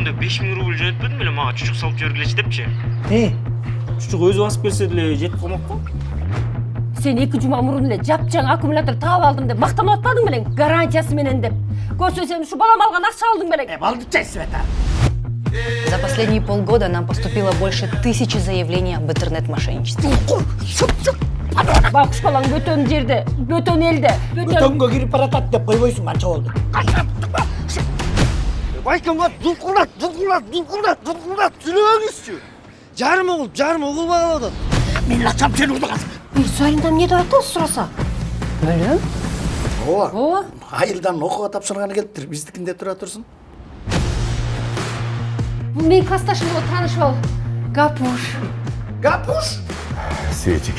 келгенде 5000 рубль жөнөтпөдүм беле мага чучук салып жибергилечи депчи. Чучук өзү басып берсе деле жетип калмакпы? Сен 2 жума мурун эле жапжаң аккумулятор таап алдым деп мактанып атпадың белең? Гарантиясы менен деп. Көрсө сен ушу балам алган акча алдың белең. Балдычай Света. За последние полгода нам поступило больше 1000 заявлений об интернет-мошенничестве. Бакуш балаң бөтөн жерде, бөтөн элде, Бөтөнгө кирип баратат деп койбойсуң канча болду? Байкамга дулкулдат сүйлөбөңүзчү. Жарым угул багалап атат. Мен акчам сени урдуган. бир айында эмне деп атасыз сураса? Бөлüm? Ооба. Айылдан окууга тапшырганы келиптир. Биздикинде тура турсун. Бул менин классташым болот, таанышып ал. Гапуш? Светик.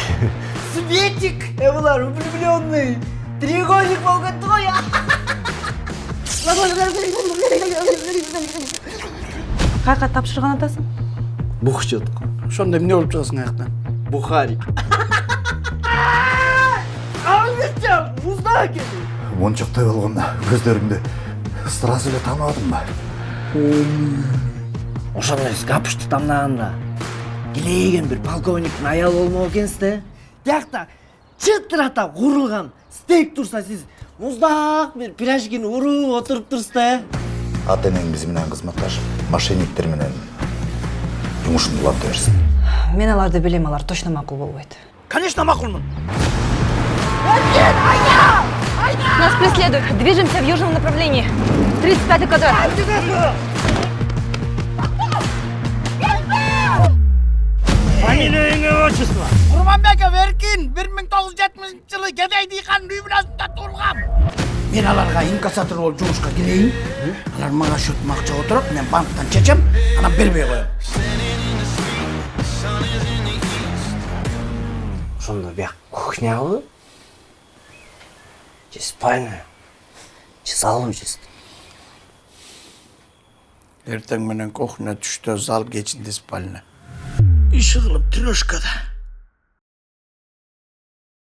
Светик! Булар влюбленный. Треугольник болгон го я. Кайка тапшырган атасың? Бухчетку. Ошондо эмне болуп чыгасың аяктан? Бухарик. Албетчан, музда келди. Мончоктой болгондо көздөрүңдү сразу эле тааныбадым ба? Ошондо сиз Гапушты тандаганда килейген бир полковниктин аялы болмок экенсиз да? Тиякта чытырата курулган стейк турса сиз муздак бир пирожкини уруп отуруп турсуз да? Ата энеңиз менен кызматташып, мошенниктер менен жумушун уланта берсин. Мен аларды билем, алар точно макул болбойт. Конечно, макулмун. Нас преследуют. Движемся в южном направлении. 35-й квадрат. Фамилияңа отчество. Курманбеков Эркин 1970-жылы Кедей дыйкан үй бинасында тургам. Мен аларга инкассатор болуп жумушка кирейин. Алар мага счетума акча отуруп, мен банктан чечем, анан бербей коем. Ошондо бияк кухнябы? Же спальня? Же залбы же? Эртең менен кухня, түштө зал, кечинде спальня. Иши кылып трёшкада.